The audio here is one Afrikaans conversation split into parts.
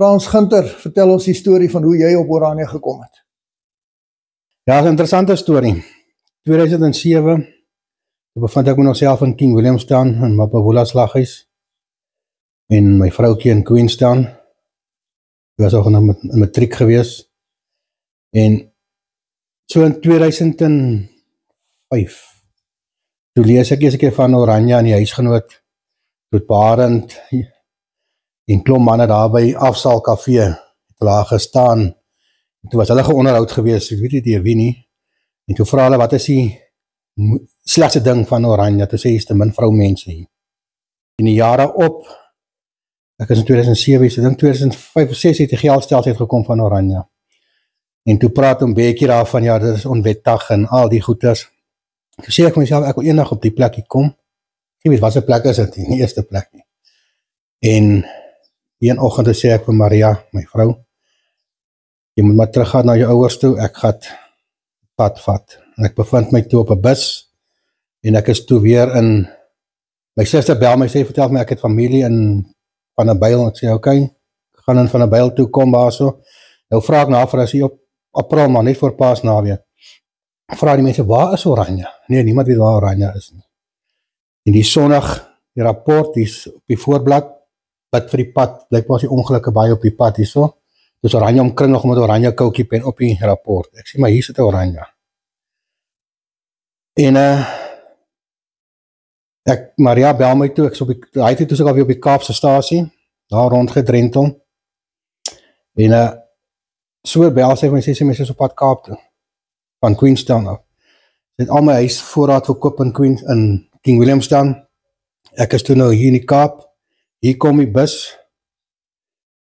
Frans Gunter, vertel ons die storie van hoe jy op Oranje gekom het. Ja, dat is 'n interessante storie. 2007, toen bevind ek my nog self in King Williamstown, in Mapavula slaghuis, en my vroukie in Queenstown. Ek was ook in 'n matriek gewees, en so in 2005, toe lees ek eers 'n keer van Oranje aan die huisgenoot, Toet Barend, en klomp manne daar by Afsaal Café, het hulle gestaan, en toe was hulle geonderhoud gewees, ek weet nie deur wie nie, en toe vra hulle, wat is die slegste ding van Oranje, toe sê jy is te min vroumense hier. In die jare op, ek is in 2007, ek dink 2005 of 2006 het die geldstelsel gekom van Oranje, en toe praat om Bekkie daarvan, ja, dit is onwettig en al die goeders, toe sê ek myself, ek wil eendag op die plekkie kom, ek weet wat se plek is dit, die eerste plek nie, en een oggend sê ek vir Maria, my vrou, jy moet maar teruggaan na jou ouers toe, ek gaat pad vat, en ek bevind my toe op 'n bus, en ek is toe weer in, my suster bel my, sê, vertel my, ek het familie in Van der Byl, ek sê, ok, ek gaan in Van der Byl toe, kom daar so, nou vraag na, vir as jy op April, maar net voor Paasnaweek, vraag die mense, waar is Oranje? Nee, niemand weet waar Oranje is nie. En die Sondag, die rapport, die is op die voorblad, bid vir die pad, blijkbaar is die ongelukke baie op die pad hier so, dus Oranje omkring nog met Oranje koukie pen op die rapport, ek sê, maar hier sit Oranje. En Maria bel my toe, hy het toe alweer op die Kaapse stasie, daar rondgedrentel, en so bel sy my, sê my is op pad Kaap toe, van Queenstown af. Sy het al my huis voorraad verkoop in King Williamstown, ek is toe nou hier in die Kaap, hier kom die bus,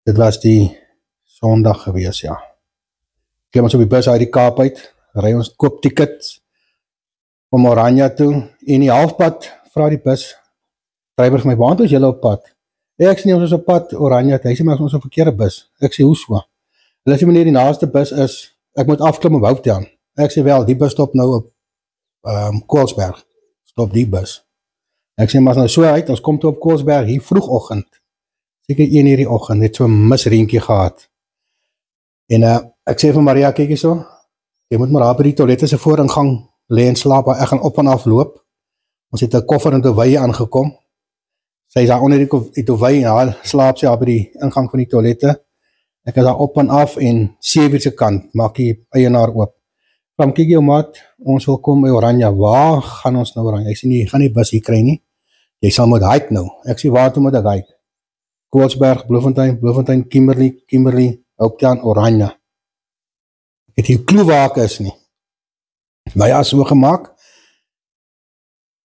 dit was die Sondag gewees, ja. Klim ons op die bus uit die Kaap uit, ry ons koop tickets, om Oranje toe, en die halfpad, vraag die bus, drywer vir my, waar is julle op pad? Ek sê nie, ons is op pad Oranje, hy sê, maar ons is op verkeerde bus, ek sê, hoe so? Hulle sê, meneer, die naaste bus is, ek moet afklim op Houttown, ek sê wel, die bus stop nou op Koelsberg, stop die bus, ek sê, maar as nou so uit, ons kom toe op Koelsberg, hier vroegoggend, seker 1 uur die oggend, het so 'n misreentjie gehad, en ek sê vir Maria, kyk hier so, jy moet maar daar by die toilette se vooringang lê en slaap, waar ek gaan op en af loop, ons het 'n koffer in Toewye aangekom, sy is daar onder die Toewye, en haar slaap sy daar by die ingang van die toilette, ek is daar op en af, en 7 uur se kant, maak die eienaar oop, van kyk jou maat, ons wil kom by Oranje, waar gaan ons nou Oranje? Ek sê nie, jy gaan nie bus hier kry nie, jy sal moet hike nou, ek sê, waar toe moet ek hike? Koelsberg, Bloemfontein, Kimberley, Houttown, Oranje, ek het hier klou waar ek is nie, maar ja, so gemaak,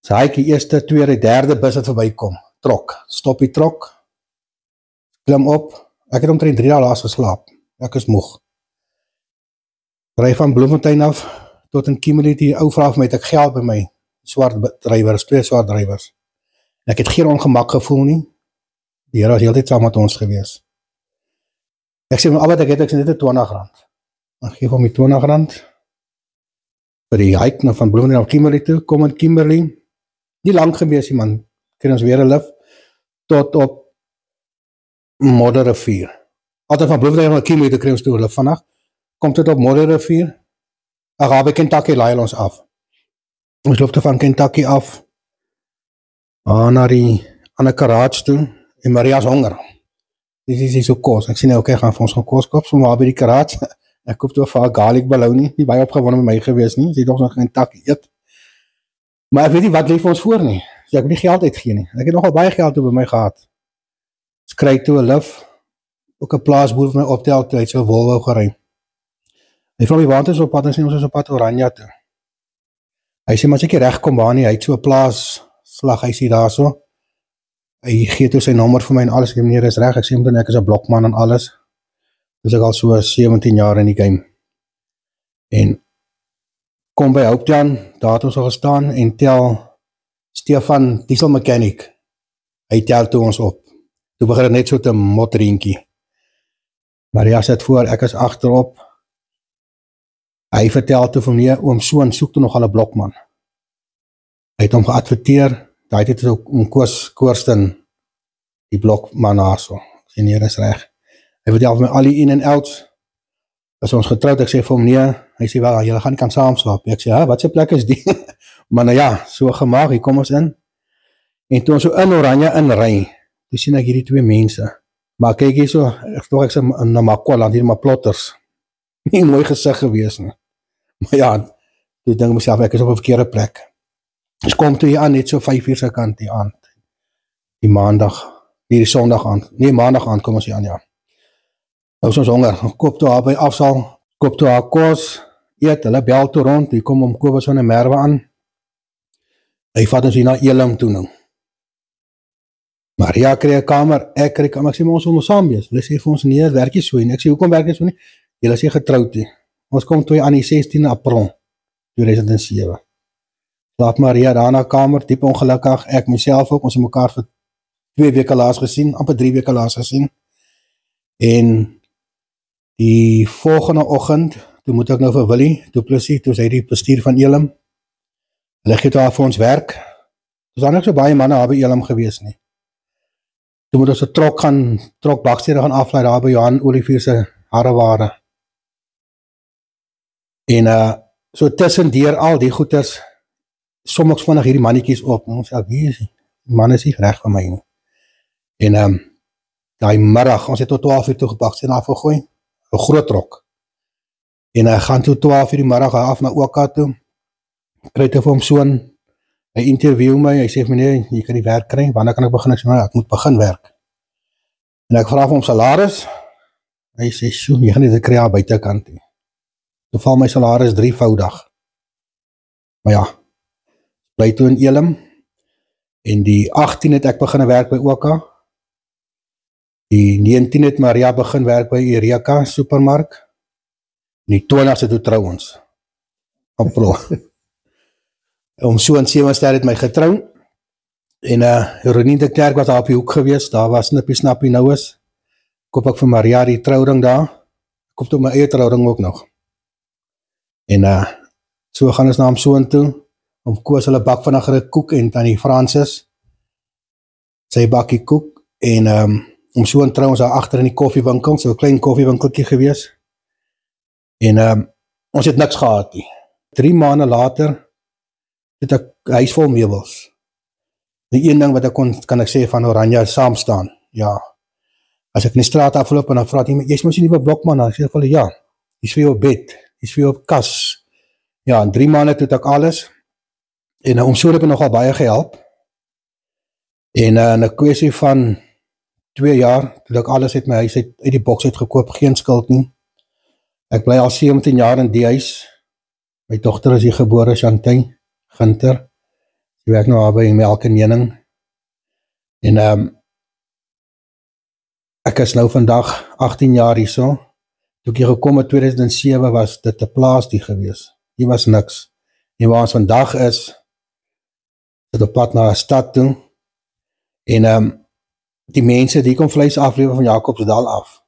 sy hike die eerste, tweede, derde bus het voorbij kom, trok, stop die trok, klim op, ek het omtrent 3 dae laas geslaap, ek is moeg, ry van Bloemfontein af, tot in Kimberley, die ou vraag my, het ek geld by my, swart drywers, 2 swart drywers, ek het geen ongemak gevoel nie, die Here was heeltyd saam met ons gewees, ek sê, al wat ek het, ek sê net R20, ek geef hom die R20, vir die hike nou van Bloemfontein af Kimberley toe, kom in Kimberley, nie lang gewees die man, kry ons weer 'n lift, tot op Modderrivier, altyd van Bloemfontein af Kimberley toe kry ons toe lift vannacht, kom tot op Modderrivier, ek ga by Kentucky laai ons af, ons loop toe van Kentucky af, na die ander garage toe, en Maria's honger, die so kos, ek sê nou, ok, gaan vir ons gaan kos koop, so maar by die garage, ek koop toe vir haar garlic bologna, nie baie opgewonde met my gewees nie, sy het ons nog in Kentucky eet, maar ek weet nie wat leef ons voor nie, so ek het nie geld uitgeen nie, ek het nogal baie geld toe by my gehad, ek kry toe 'n lift, ook 'n plaasboer vir my optel toe, hy het so 'n Volvo gery, hy vraag my, waar is op pad, en sê ons is op pad Oranje toe, hy sê, maar as ek hier recht kom waar nie, hy het so 'n plaas, slag, hy sê daar so, hy gee toe sy nommer vir my en alles, ek sê, meneer is recht, ek sê, ek is 'n blokman en alles, dus ek al so 17 jaar in die game, en kom by Houttown, daar het ons al gestaan, en tel Stefan, diesel mechanic, hy tel toe ons op, toe begin het net so te motreentjie, Maria sit voor, ek is achterop, hy vertel toe van nee, oom Soon soek toe nog al 'n blokman, hy het hom geadverteer, hy het ook om Koorsten, die blokman daar so, sê nee, is reg, Hy vertel my al die in en outs. As ons getroud, ek sê vir hom nee, hy sê wel, julle gaan nie kan saam slaap. Ek sê, wat se plek is die? Maar nou ja, so gemaak, hier kom ons in. En toe ons so in Oranje inry, toe sien ek hierdie twee mense. Maar kyk hier so, ek sê na Makwa, hier maar plotters. Nie mooi gesig gewees nie. Maar ja, toe dink ek myself, ek is op 'n verkeerde plek. Dus kom toe hier aan, net so 5 uur se kant die aand. Die maandag, die sondag aand. Nee, maandag aand kom ons hier aan, ja. Nou is ons honger, koop toe haar by afsal, koop toe haar kos, eet, hulle bel toe rond, hier kom om Kobus van 'n Merwe aan. Hy vat ons hier na Elim toe nou. Maria kry 'n kamer, ek kry 'n kamer, ek sê, maar ons wil ons saam wees. Hulle sê vir ons, nee, het werk nie so nie. Ek sê, hoekom werk nie so nie? Julle is nie getroud nie. Ons kom toe aan die 16 April 2007. Slaap Maria daar na kamer, diep ongelukkig, ek myself ook, ons het mekaar vir 2 weke laas gesien, amper 3 weke laas gesien. En die volgende oggend, toe moet ek nou vir Willie, Du Plessis, toe is hy die bestuur van Elim. Hulle gee daar vir ons werk. Is daar nog so baie manne daar by Elim gewees nie. Toe moet ons 'n trok bakstede gaan aflaai daar by Johan Olivier se harreware. En so tussendeur al die goeders, sommige vinnig hierdie mannetjies op. Ons sê, wie is die man is nie reg vir my nie. En daai middag, ons het tot 12 uur toe bakstede afgegooi, 'n groot trok. En gaan toe 12 uur die middag af na Oka toe. Kry toe vir hom soon, hy interview my, hy sê vir my, nee, jy kan die werk kry, wanneer kan ek begin? Ek sê, nou, ek moet begin werk. En ek vra vir hom salaris, hy sê, so, jy gaan nie dit kry aan buitekant nie. Toe val my salaris 3voudig. Maar ja, bly toe in Elim, en die 18 het ek begin werk by Oka, die 19 het Maria begin werk by Eureka supermark, en die 20ste toe trou ons, April. Om so in 7 ster het my getrou, en Ronnie de Klerk was daar op die hoek gewees, daar was Snappie nou is, koop ek vir Maria die trouring daar, koop toe my eie trouring ook nog, en so gaan ons na hom so in toe, om Koos hulle bak vinniger 'n koek, en Tannie Francis, sy bakkie koek, en om so in trou ons daar agter in die koffiewinkel, so 'n klein koffiewinkeltjie gewees, en ons het niks gehad nie. 3 maande later, het ek huis vol meubels. Die een ding wat ek kan ek sê van Oranje saam staan, ja, as ek in die straat afloop en dan vraag jy, jy is mos nie nuwe blokman, dan sê ek vir ja, die is vir jou bed, die is vir jou kas, ja, in 3 maande het ek alles, en om so het ek nogal baie gehelp, en in 'n kwessie van 2 jaar, toe ek alles uit my huis uit die boks uitgekoop, geen skuld nie, ek bly al 17 jaar in die huis, my dogter is hier gebore, Chantay Ginter, sy werk nou by Melk en Jening, en ek is nou vandag 18 jaar hierso, toe ek hier gekom in 2007 was dit 'n plaas die gewees, hier was niks, en waar ons vandag is, dit op pad na 'n stad toe, en die mense, die kom vleis aflewer van Jacobsdal af,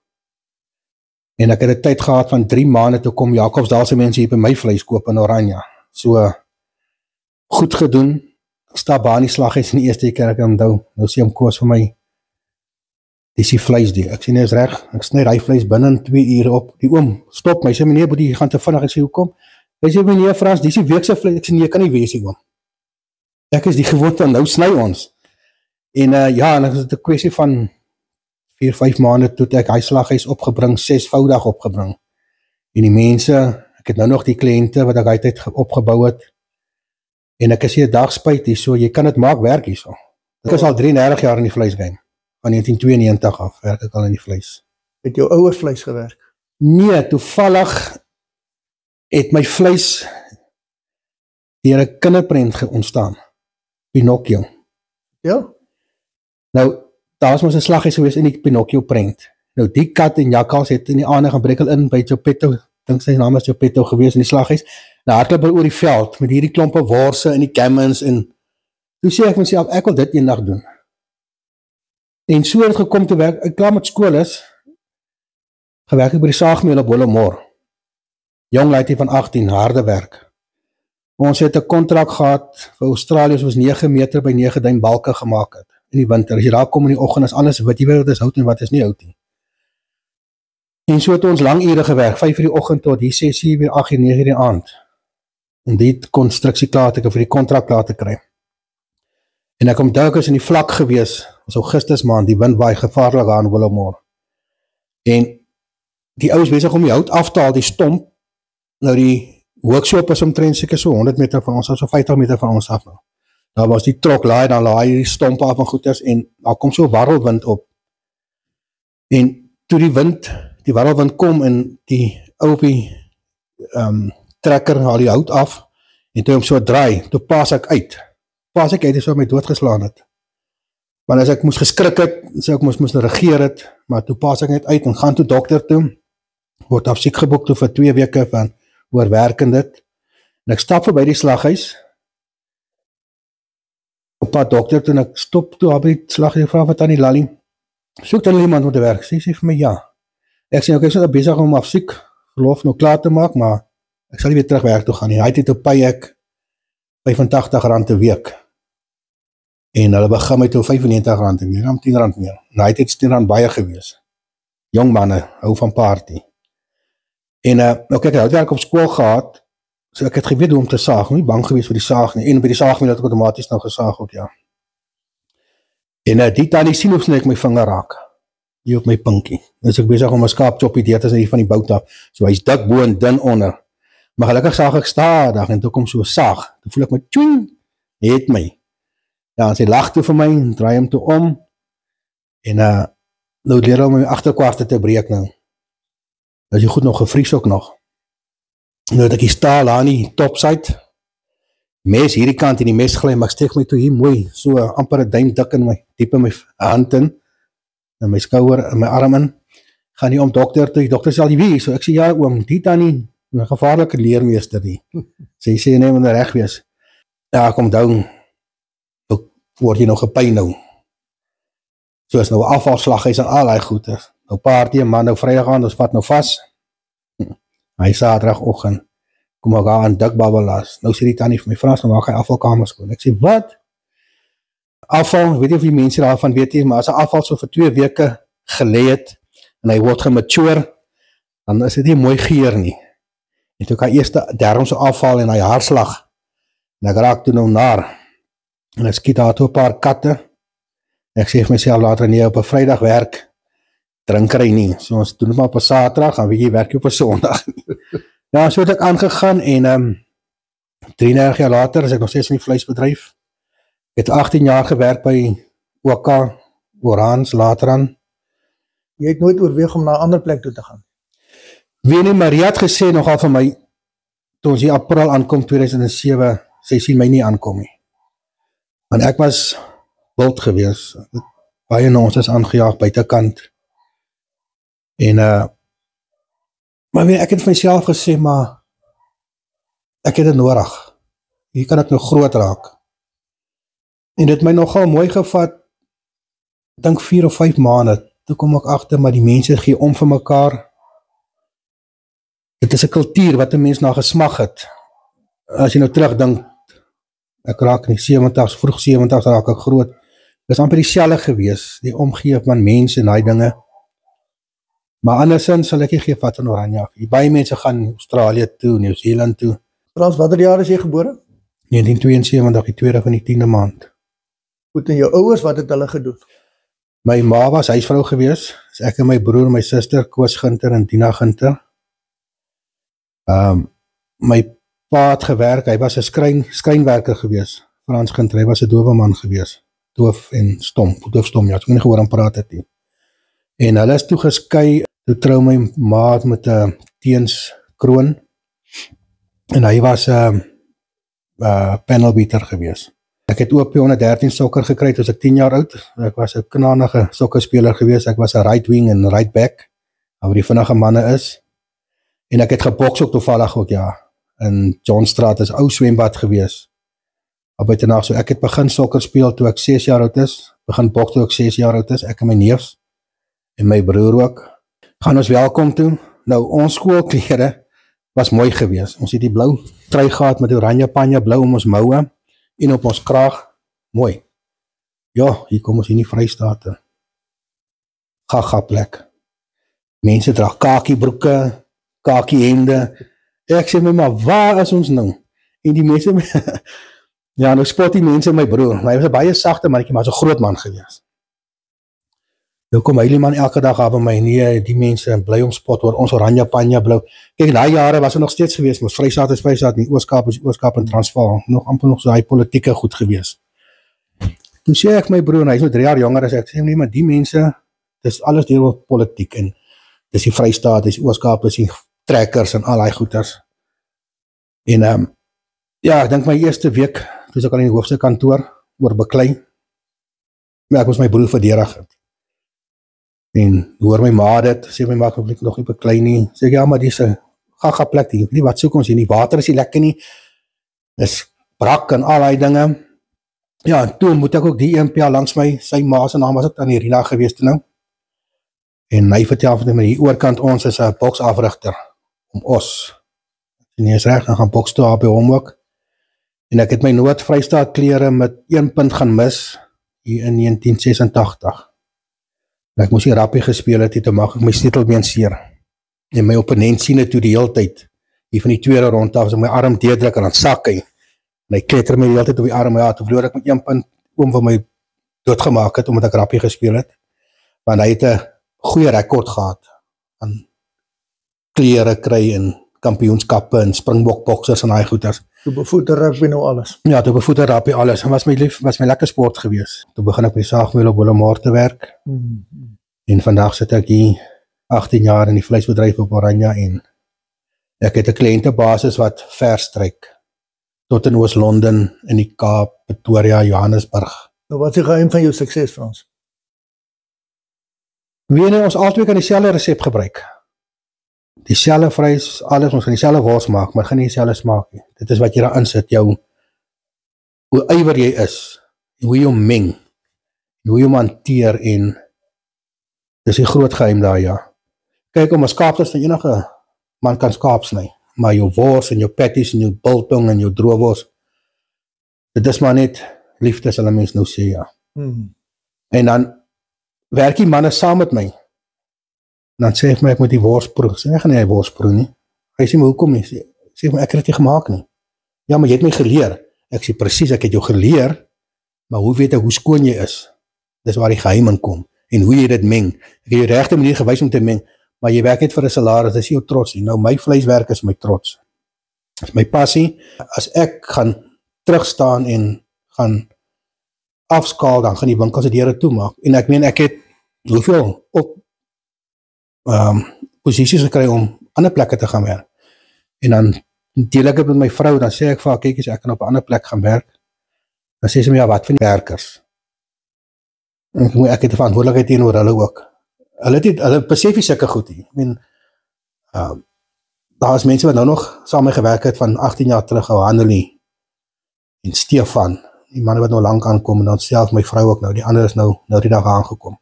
en ek het 'n tyd gehad van 3 maande, toe kom Jacobsdal se mense hier by my vleis koop in Oranje, so goed gedoen, ek stap daar in die slaghuis in die eerste keer ek onthou, nou sê hom Koos vir my, dis die vleis die, ek sê nie is reg, ek sny die vleis binnen 2 ure op, die oom, stop my, sê meneer, jy gaan te vinnig, ek sê hoekom, hy sê meneer Frans, dis die weekse vleis, ek sê nee, kan nie wees die oom, ek is die gewoonte, nou sny ons, en ja, en dan is dit 'n kwessie van 4-5 maande, toe ek hy slaghuis opgebring, 6voudig opgebring, en die mense, ek het nou nog die kliënte, wat ek altyd opgebou het, en ek is hier 'n dag spyt hier, so jy kan dit maak werk hier so. Ek is al 33 jaar in die vleisgeheim, van 1992 af, werk ek al in die vleis. Het jou ouer vleis gewerk? Nee, toevallig het my vleis deur 'n kinderprent ontstaan, Pinocchio. Ja? Nou, daar was mos 'n slaghuis gewees in die Pinocchio prent. Nou, die kat en jakkals het in die aande gaan breek in by Geppetto, dink sy naam is Geppetto gewees in die slaghuis, nou hardloop oor die veld, met hierdie klompe worse en die gammons, en toe sê ek myself, ek wil dit eendag doen. En so het gekom te werk, ek klaar met skool is, gewerk ek by die saagmeel op Bollemor, jong laaitie van 18, harde werk. Ons het 'n kontrak gehad vir Australië, ons 9 meter by 9 duim balke gemaak het, in die winter, as jy daar kom in die oggend, is alles wat jy weet wat is hout en wat is nie hout nie. En so het ons lang ure gewerk, 5 uur die oggend tot die 6 uur, weer 8 uur, 9 uur die aand, om die konstruksie klaar te kry, vir die kontrak klaar te kry. En ek onthou ek is in die vlak gewees, was Augustus maand, die wind waai gevaarlik aan Willowmore. En die ouens besig om die hout af te haal, die stomp, nou die workshop is omtrent seker so 100 meter van ons, so 50 meter van ons af nou. Daar was die trok laai, dan laai die stomp af en goeders, en daar kom so warrelwind op. En toe die warrelwind kom, en die ou op die trekker haal die hout af, en toe hom so draai, toe pas ek uit, en so my doodgeslaan het. Want as ek moes geskrik het, so ek moes regeer het, maar toe pas ek net uit, en gaan toe dokter toe, word af siek geboek toe vir 2 weke van oorwerkend dit, en ek stap verby die slaghuis, op pad dokter toe, en ek stop toe, by die slaghuis, vraag wat aan die Lally, soek dan iemand om te werk, sê vir my ja, ek sê, ek is nou bezig om af siek, verlof nou klaar te maak, maar ek sal nie weer terug werk toe gaan nie, hy het toe pay ek R85 'n week, en hulle begin my toe R95 'n week, om R10 meer, en hy het R10 baie gewees, jong manne, hou van party, en ek het houtwerk op skool gehad, so ek het geweet hoe om te saag, nie bang gewees vir die saag nie, en by die saagmiddel het ek automatisch nou gesaag ook, ja. En die tannie sien hoe snel ek my vinger raak, hier op my pinkie, dus ek bezig om my skaapchoppie deur te sien van die bout af, so hy is dik bo en dun onder, maar gelukkig saag ek stadig, en toe kom so saag, toe voel ek my, tjoeng, het my, ja, en sy lag toe vir my, draai hom toe om, en nou leer hy my agterkwarte te breek nou, dat is goed nog gevries ook nog, nou het ek die staal aan die topside, mes hierdie kant en die mes glij, maar ek steek my toe hier mooi, so amper 'n duim dik in my, diep in my hand in my skouer, in my arm in, gaan nie om dokter toe, die dokter sê al die wie, so ek sê ja oom, die tannie, 'n gevaarlike leermeester die, sê nee, moet reg wees, ja, kom down, word jy nog gepyn nou, so is nou afvalslag, hy is aan al die goede, nou party, man, nou vrydag aan, ons vat nou vas, hy saterdagoggend, kom ek aan dik babbelaas, nou sê die tannie vir my, Frans, nou maak hy afvalkamers skoon, ek sê, wat? Afval, weet nie of die mense daarvan weet nie, maar as hy afval so vir 2 weke gelê het, en hy word gemature, dan is dit nie mooi geur nie, en toe kan eers daarom so afval, en hy haarslag, en ek raak toe nou naar, en ek skiet daar toe 'n paar katte, en ek sê vir myself later, nee, op 'n Vrydag werk, drinker hy nie, so ons doen het maar op 'n Saterdag, en weet jy, werk jy op 'n Sondag, ja, so het ek aangegaan, en 33 jaar later is ek nog steeds in die vleisbedryf, ek het 18 jaar gewerk by OK, Orans, later aan. Jy het nooit oorweeg om na 'n ander plek toe te gaan? Weet nie, Maria het gesê nogal vir my, toe ons hier April aankom 2007, sy sien my nie aankom nie. Want ek was wild gewees, baie nonsens aangejaag buitekant, en maar weet, ek het vir myself gesê, maar ek het dit nodig, hier kan ek nou groot raak, en dit my nogal mooi gevat, dink 4 of 5 maande, toe kom ek agter, maar die mense gee om vir mekaar, dit is 'n kultuur wat 'n mens na gesmag het, as jy nou terugdink, ek raak in die 70s, vroeg 70s raak ek groot, dit is amper dieselfde gewees, die omgee van mense en die dinge, maar andersins sal ek nie gee vat in Oranje af, baie mense gaan Australië toe, Nieu-Seeland toe. Frans, watter jaar is jy gebore? 1972, die 2de van die 10de maand. Goed, en jou ouers, wat het hulle gedoen? My ma was huisvrou gewees, dus ek en my broer, my suster, Koos Ginter en Dina Ginter. My pa het gewerk, hy was 'n skrynwerker gewees, Frans Ginter, hy was 'n dowe man gewees, doof en stom, ja, ek nie gehoor aan praat het nie. En hulle is toe geskei, toe trou my ma met 'n Teens Kroon, en hy was 'n panelbeater gewees. Ek het ook P113 sokker gekry, toe ek 10 jaar oud, ek was 'n knanige sokkerspeler gewees, ek was 'n right wing en right back, waar die vinnige manne is, en ek het geboks ook toevallig ook, ja, in Johnstraat is ou swembad gewees, op buitenag, so ek het begin sokker speel toe ek 6 jaar oud is, begin boks toe ek 6 jaar oud is, ek en my neefs, en my broer ook, gaan ons welkom toe, nou ons skoolklere was mooi gewees, ons het die blou trui gehad met oranje panje, blou om ons moue, en op ons kraag, mooi, ja, hier kom ons in die Vrystate, gaga plek, Mense dra kaki broeke, kaki hemde. Ek sê my, maar waar is ons nou? En die mense, ja, nou spot die mense my broer, maar hy was 'n baie sagte mannetjie, maar so 'n groot man gewees. Nou kom hy die man elke dag af by my, nee, die mense bly om spot oor ons oranje panja blou. Kyk, in daai jare was er nog steeds gewees, mos Vrystaat is Vrystaat, nie Oos-Kaap is Oos-Kaap en Transvaal, nog amper nog so hy politieke goed gewees. Toe sê ek my broer, en hy is nou 3 jaar jonger as ek, sê nee, maar die mense, dis alles deel van politiek, en dis die Vrystaat, dis die Oos-Kaap, dis die trekkers en al die goeders. En ja, ek dink my eerste week, toe is ek al in die hoofse kantoor, oor beklei, maar ek moes my broer verdedig het. En hoor my ma dit, sê my ma, ek nog nie beklei nie, sê ek, ja, maar die is 'n gaga plek, die wat soek ons hier, die water is nie lekker nie, is brak en al die dinge. Ja, en toe moet ek ook die EMPA langs my, sy ma se naam was ook aan die Rina gewees toe nou, en hy vertel van my, hier oorkant ons is 'n boksafrigter, om os, en hy is reg, dan gaan boks toe haar by hom ook, en ek het my Noord-Vrystaat klere met 1 punt gaan mis, hier in 1986, en ek moes die rappie gespeel het, toe maak ek my sleutelbeen seer, en my opponent sien het toe die hele tyd, hier van die tweede rond af, as ek my arm deurdruk, en dan sak hy, en hy kletter my die hele tyd op die arm, ja, toe verloor ek met 1 punt, oom van my doodgemaak het, omdat ek rappie gespeel het, want hy het 'n goeie rekord gehad, aan klere kry, en kampioenskappe, en springbokboksers, en die goeders. Toe bevoete rugby nou alles. Ja, toe bevoete rugby alles, en was my lekker sport gewees. Toe begin ek by Saagmeel op Willowmore te werk, en vandag sit ek hier 18 jaar in die vleisbedryf op Oranje, en ek het 'n kliëntebasis wat verstryk, tot in Oos-London, in die Kaap, Pretoria, Johannesburg. Nou wat is die geheim van jou sukses, Frans? Weet jy, ons altyd kan dieselfde resep gebruik. Dieselfde vleis, alles, ons kan dieselfde wors maak, maar gaan nie dieselfde smaak nie. Dit is wat jy daar insit, hoe ywer jy is, en hoe jy hom meng, en hoe jy hom hanteer, en dis die groot geheim daar, ja. Kyk, om 'n skaap te sny, enige man kan skaap sny, maar jou wors, en jou patties, en jou biltong, en jou droewors, dit is maar net liefde, sal 'n mens nou sê, ja. En dan werk die manne saam met my, dan sê ek my, ek moet die wors proe, sê ek gaan nie die wors proe nie, hy sê my, hoekom nie, sê my, ek het dit nie gemaak nie, ja, maar jy het my geleer, ek sê precies, ek het jou geleer, maar hoe weet ek hoe skoon jy is, dis waar die geheim in kom, en hoe jy dit meng, ek het jou regte manier gewys om te meng, maar jy werk net vir 'n salaris, dis jou trots nie, nou my vleiswerk is my trots, is my passie, as ek gaan terugstaan en gaan afskaal, dan gaan die winkels die deure toemaak, en ek meen, ek het hoeveel op posisies gekry om ander plekke te gaan werk, en dan deel ek het met my vrou, dan sê ek vir haar, kyk eens, ek kan op 'n ander plek gaan werk, dan sê sy my, ja, wat van die werkers, en ek het 'n verantwoordelikheid teenoor hulle ook, hulle besef nie sulke goed nie, ek meen, daar is mense wat nou nog saam my gewerk het, van 18 jaar terug, Handelie, en Stefan, die manne wat nou lang aankom, en dan self my vrou ook nou, die ander is nou die dag aangekom.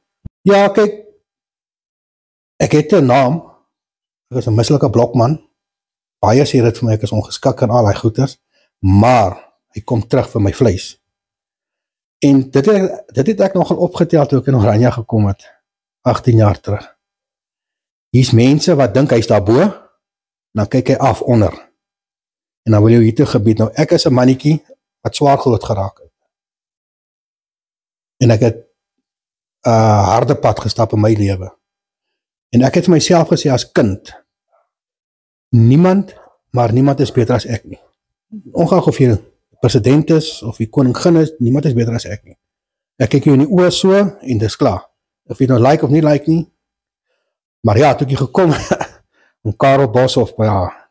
Ja, kyk, ek het 'n naam, ek is 'n mislike blokman, baie sê dit vir my, ek is ongeskik en al die goeders, maar, hy kom terug vir my vleis. En dit het ek nogal opgetel, toe ek in Oranje gekom het, 18 jaar terug. Hier is mense wat dink, hy is daarbo, dan kyk hy af onder, en dan wil jy hier te gebied, nou ek is 'n mannetjie, wat swaar groot geraak het, en ek het harde pad gestap in my lewe, en ek het vir myself gesê as kind, niemand is beter as ek nie, ongeag of jy president is, of jy koningin is, niemand is beter as ek nie, ek kyk jou in die oë so, en dis klaar, of jy nou like of nie like nie, maar ja, toe ek gekom, om Karel Boshoff, ja,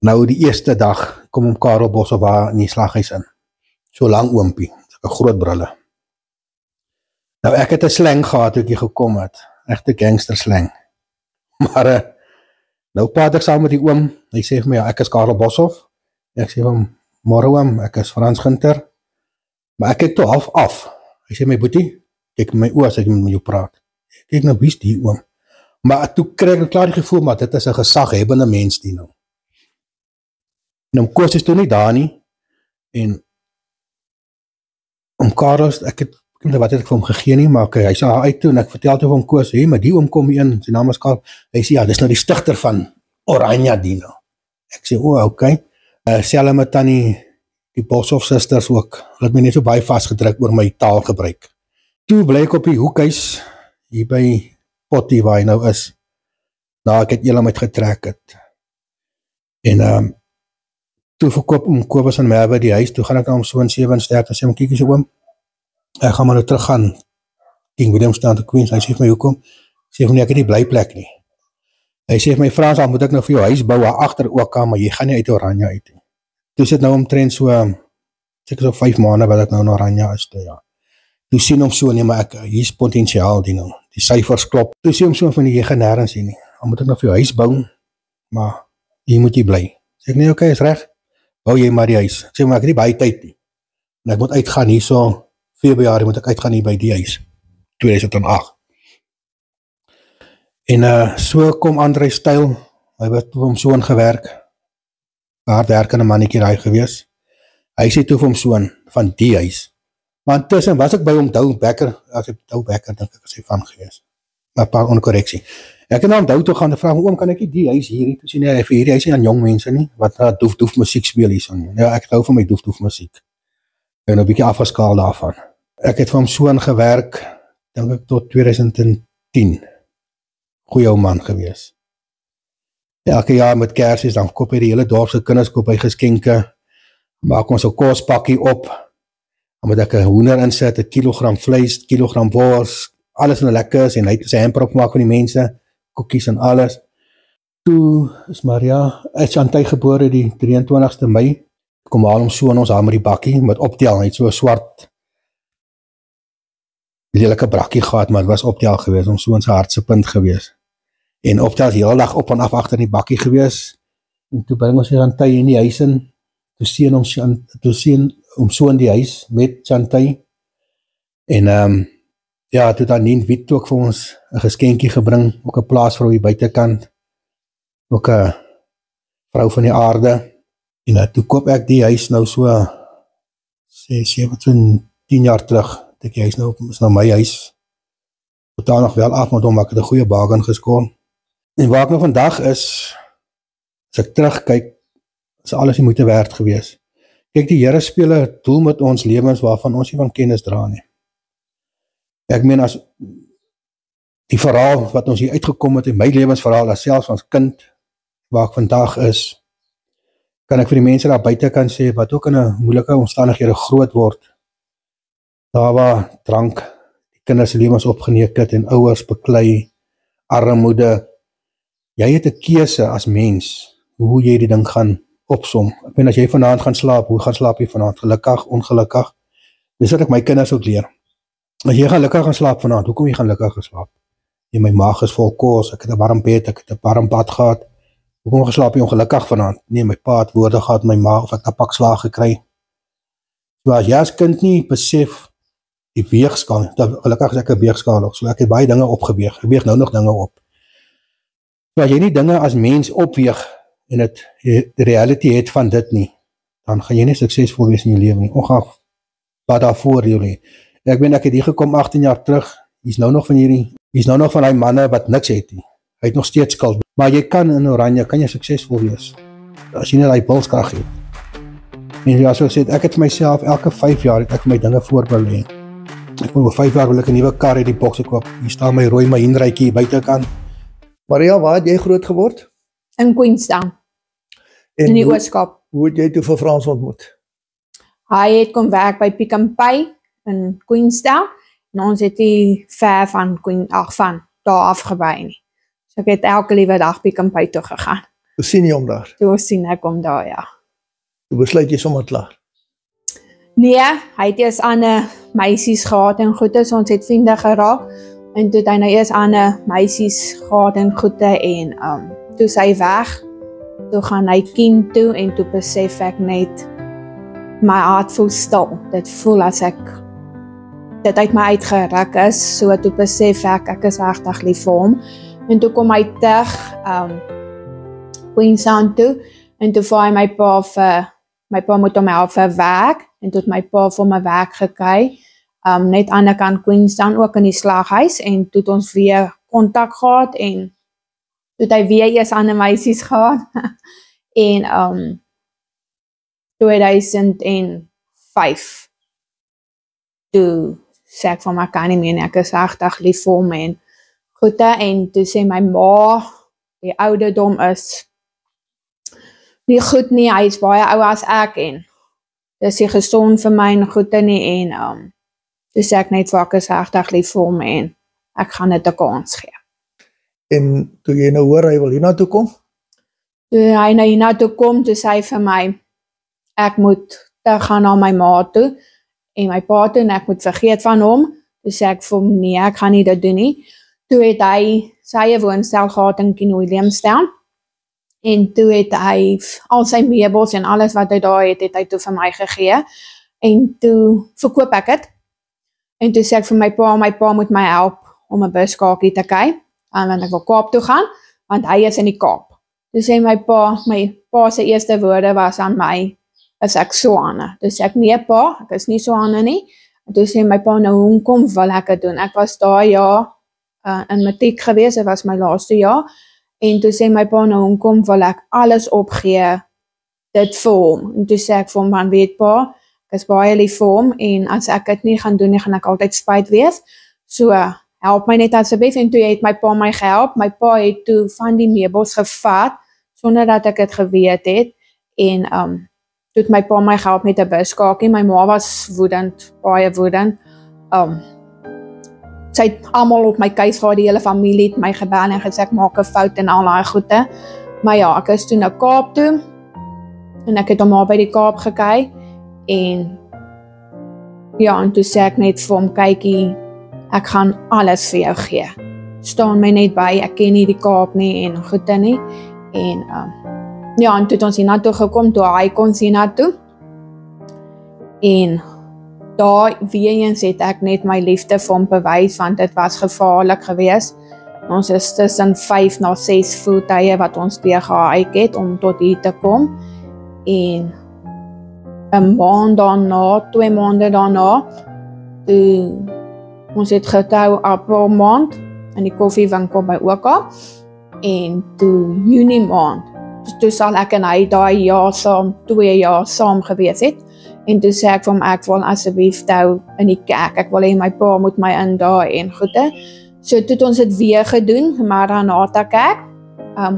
nou die eerste dag, kom om Karel Boshoff waar in die slaghuis in, so lang oompie, so 'n groot brille, nou ek het 'n slang gehad, toe ek gekom het, echte gangster slang, maar, nou praat ek saam met die oom, hy sê vir my, ja, ek is Karel Boshoff, ek sê vir hom, môre oom, ek is Frans Ginter, maar ek kyk toe half af, hy sê my boetie, kyk my oor as ek met jou praat, kyk nou, wie is die oom, maar toe krijg ek klaar die gevoel, maar dit is 'n gesaghebende mens die nou, en om Koos is toe nie daar nie, en om Karel, ek het weet wat het ek vir hom gegee nie, maar okay, hy sê uit toe en ek vertel toe vir hom Koos, maar die oom kom in, sy naam is Karl. Hy sê ja, dis nou die stigter van Oranje Dino. Ek sê okay. Selfs met tannie die Boshoff susters ook. Hulle het my net so baie vasgedruk oor my taalgebruik. Toe bly ek op die hoekhuis hier by Potty waar hy nou is. Nou ek het Elam uitgetrek het. En toe verkoop Kobus en Merwe die huis, toe gaan ek na hom so in 7 sterk en sê hom, kyk eens oom, ek gaan maar nou terug gaan King Williamstown te Queens. Hy sê vir my, hoekom? Sê vir my, ek het nie blyplek nie. Hy sê vir my, Frans, dan moet ek nou vir jou huis bou agter ook aan, maar jy gaan nie uit Oranje uit nie. Toe sit nou omtrent so, seker so 5 maande wat ek nou in Oranje is, toe ja. Toe sien hom so, nee, maar hier is potentiaal die nou, die syfers klop. Toe sê hom so van jy gaan nêrens hier nie. Dan moet ek nou vir jou huis bou, maar hier moet jy bly. Sê ek, nee, okay, is reg. Bou jy maar die huis. Ek sê, maar ek het nie baie tyd nie. En ek moet uitgaan hier so, Februarie moet ek uitgaan hier by die huis. 2008. En so kom André Styl, hy het vir hom soon gewerk, hardwerkende mannetjie daai gewees. Hy sê toe vir hom soon, van die huis. Maar intussen was ek by hom Dou Becker, dink ek is hy van gewees. Maar paar onkorreksie. Ek het na hom Dou toe gaan en vra hom, oom, kan ek nie die huis hier, toe sê nie, vir hierdie huis nie aan jong mense nie, wat doef musiek speel hier so nie. Ja, ek hou van my doef musiek. Ek ben nou 'n bietjie afgeskaal daarvan. Ek het vir hom soon gewerk, dink ek tot 2010. Goeie ou man gewees. Elke jaar met Kersies, dan koop hy die hele dorp se kinders, koop hy geskenke, maak ons 'n kospakkie op, dan moet ek 'n hoender insit, 'n kilogram vleis, kilogram wors, alles in 'n lekkers, en hy het sy hamper opgemaak van die mense, koekies en alles. Toe is Maria, Chantay gebore die 23ste Mei, kom haal hom so in ons hamer die bakkie, met optel, hy het so 'n swart, lelike brakkie gehad, maar het was optel gewees, om so in sy hartse punt gewees. En optel is die hele dag op en af achter in die bakkie gewees, en toe bring ons Chantay in die huis in, toe sien om so in die huis, met Chantay, en ja, toe dan Nien Wiet ook vir ons 'n geskenkie gebring, ook 'n plaasvrou hier buitekant, ook 'n vrou van die aarde, en toe koop ek die huis nou so, 10 jaar terug, die huis nou, is nou my huis, totaal nog wel af, maar ek het 'n goeie bargain geskoor. En waar ek nou vandag is, as ek terugkyk, is alles nie moeite werd gewees. Kyk, die Here speel 'n doel met ons lewens waarvan ons nie van kennis dra nie. Ek meen, as die verhaal wat ons hier uitgekom het, in my lewensverhaal, as selfs ons kind, waar ek vandag is, kan ek vir die mense daar buite kan sê, wat ook in 'n moeilike omstandighede groot word, daar waar drank, die kinders se lewens opgeneek het, en ouers beklei, armoede, jy het 'n keuse as mens, hoe jy die ding gaan opsom. Ek meen, as jy vanaand gaan slaap, hoe gaan slaap jy vanaand? Gelukkig, ongelukkig? Dis wat ek my kinders ook leer. As jy gelukkig gaan slaap vanaand, hoekom jy gaan gelukkig gaan slaap? My maag is vol kos, ek het 'n warm bed, ek het 'n warm bad gehad. Hoekom geslaap jy ongelukkig vanaand? Nee, my pa het woorde gehad, my ma, of ek 'n pak slaag gekry. So as jy as kind nie besef die weegskaal, gelukkig is ek 'n weegskaal ook, so ek het baie dinge opgeweeg, ek weeg nou nog dinge op. So as jy nie dinge as mens opweeg, en die reality het van dit nie, dan gaan jy nie suksesvol wees in jou lewe nie, ongeag wat daar voor jou lê. Ek ben, ek het hier gekom 18 jaar terug, hy is nou nog van die manne wat niks het nie, hy het nog steeds skuld, maar jy kan in Oranje, kan jy suksesvol wees, as jy nie die wilskrag het. En ja, so sê, ek het vir myself, elke 5 jaar het ek vir my dinge voorbelê. Ek moet oor 5 jaar wil ek 'n nuwe kar uit die bokse koop, hier staan my rooi Mahindraitjie buitekant. Maria, waar het jy groot geword? In Queenstown, in die Ooskaap. Hoe het jy toe vir Frans ontmoet? Hy het kom werk by Pick n Pay in Queenstown, en ons het nie ver van daar afgebly nie. So ek het elke liewe dag Pick n Pay toe gegaan. Hoe sien jy hom daar? Toe sien ek hom daar, ja. Toe besluit jy sommer klaar? Nee, hy het eers ander meisies gehad en goede, so ons het vriende geraak, en toe het hy nou eers ander meisies gehad en goede, en toe sy weg, toe gaan hy kind toe, en toe besef ek net, my hart voel stil, dit voel as ek, dit uit my uitgeruk is, so toe besef ek is regtig lief vir hom, en toe kom hy terug, Queenstown toe, en toe vir my pa moet hom help vir werk, en toe het my pa vir my werk gekry, net aan die kant Queenstown, ook in die slaghuis, en toe het ons weer kontak gehad, en toe het hy weer eers ander meisies gehad, en 2005, toe sê ek van my kan nie meer nie, ek is regtig lief vir hom, en goede, en toe sê my ma, die ouderdom is nie goed nie, hy is baie ouer as ek, en dis nie gesond vir my en goede nie, en toe sê ek net vir ek is regtig lief vir hom, en ek gaan dit 'n kans gee. En toe jy nou hoor hy wil hiernatoe kom? Toe hy nou hiernatoe kom, toe sê hy vir my, ek moet gaan na my ma toe, en my pa toe, en ek moet vergeet van hom. Toe sê ek vir hom, nee, ek gaan nie dit doen nie. Toe het hy sy woonstel gehad in King Williamstown, en toe het hy al sy meubels en alles wat hy daar het hy toe vir my gegee, en toe verkoop ek het, en toe sê ek vir my pa moet my help om 'n buskaartjie te kry, want ek wil Kaap toe gaan, want hy is in die Kaap. Toe sê my pa se eerste woorde was aan my, is ek Swane. Toe sê ek, nee pa, ek is nie Swane nie. En toe sê my pa, nou hoekom wil ek dit doen? Ek was daar in matriek gewees, dit was my laaste jaar, en toe sê my pa, nou hoekom wil ek alles opgee, dit vir hom. En toe sê ek vir hom, man weet pa, ek is baie lief vir hom, en as ek dit nie gaan doen nie, gaan ek altyd spyt wees. So, help my net asseblief, en toe het my pa my gehelp. My pa het toe van die meubels gevat, sonder dat ek dit geweet het, en toe het my pa my gehelp met 'n buskaartjie. My ma was woedend, baie woedend. Sy het almal op my keus gehad, die hele familie het my gebel en gesê ek maak 'n fout en al daai goede. Maar ja, ek is toe na Kaap toe, en ek het hom maar by die Kaap gekry, en ja, en toe sê ek net vir hom, kykie, ek gaan alles vir jou gee. Staan my net by, ek ken nie die Kaap nie, en goede nie, en ja, en toe het ons hiernatoe gekom, toe hy kon hiernatoe, en daar weer eens het ek net my liefde vir hom bewys, want dit was gevaarlik geweest. Ons is tussen 5 na 6 voertuie wat ons teëgehike het om tot hier te kom, en 'n maand daarna, 2 maande daarna, toe ons het getrou April maand in die koffiewinkel by Oka, en toe Junie maand, toe sal ek en hy daai jaar saam, 2 jaar saam gewees het, en toe sê ek vir hom, ek wil asseblief hou in die kerk, ek wil hê my pa moet my indaai en goede. So toe het ons dit weer gedoen, Maranatha kerk,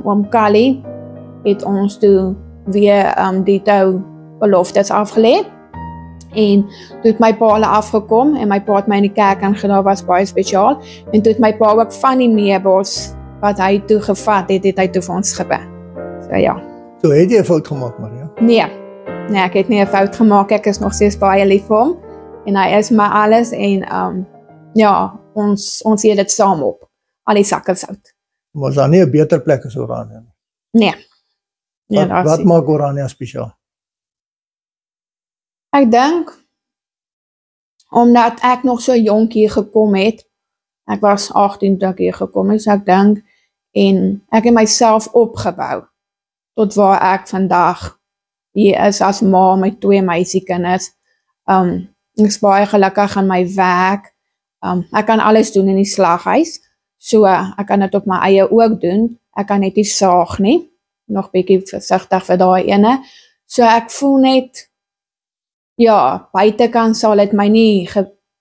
oom Kali het ons toe weer die tou beloftes afgelê, en toe het my pa hulle afgekom, en my pa het my in die kerk aangedaan, was baie spesiaal, en toe het my pa ook van die meubels wat hy toe gevat het, het hy toe vir ons gebring. So ja. So het jy 'n fout gemaak, Maria? Nee, ek het nie 'n fout gemaak, ek is nog steeds baie lief vir hom, en hy is my alles, en ja, ons eet dit saam op, al die sakke sout. Maar is daar nie 'n beter plek as Orania nie? Nee. Wat maak Orania spesiaal? Ek dink, omdat ek nog so jonk hier gekom het, ek was 18 toe ek hier gekom het, so ek dink, en ek het myself opgebou, tot waar ek vandag hier is as ma met 2 meisiekinders. Ek is baie gelukkig aan my werk, ek kan alles doen in die slaghuis, so ek kan dit op my eie ook doen, ek kan net nie saag nie, nog bietjie versigtig vir daai ene, so ek voel net, ja, buitekant sal dit my nie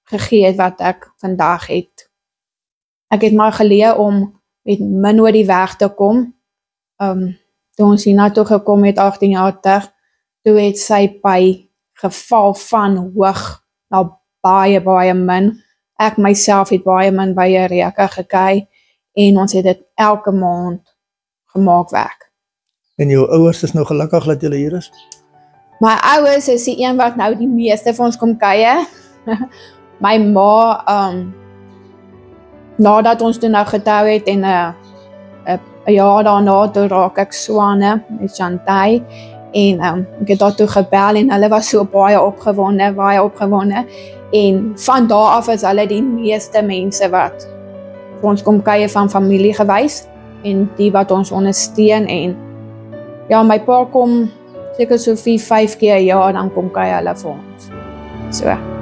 gegee het wat ek vandag het. Ek het maar geleer om met min oor die weg te kom, toe ons hiernatoe gekom het 18 jaar terug, toe het sy by geval van hoog na baie min. Ek myself het baie min by 'n reuke gekry, en ons het dit elke maand gemaak werk. En jou ouers is nou gelukkig dat julle hier is? My ouers is die een wat nou die meeste van ons kom kuier. My ma, nadat ons toe nou getrou het, en 'n jaar daarna, toe raak ek Swane met Chantay, en ek het daartoe gebel, en hulle was so baie opgewonde, en van daar af is hulle die meeste mense wat vir ons kom kuier van familie gewys, en die wat ons ondersteun, en ja, my pa kom seker so 4-5 keer 'n jaar, dan kom kuier hulle vir ons. So.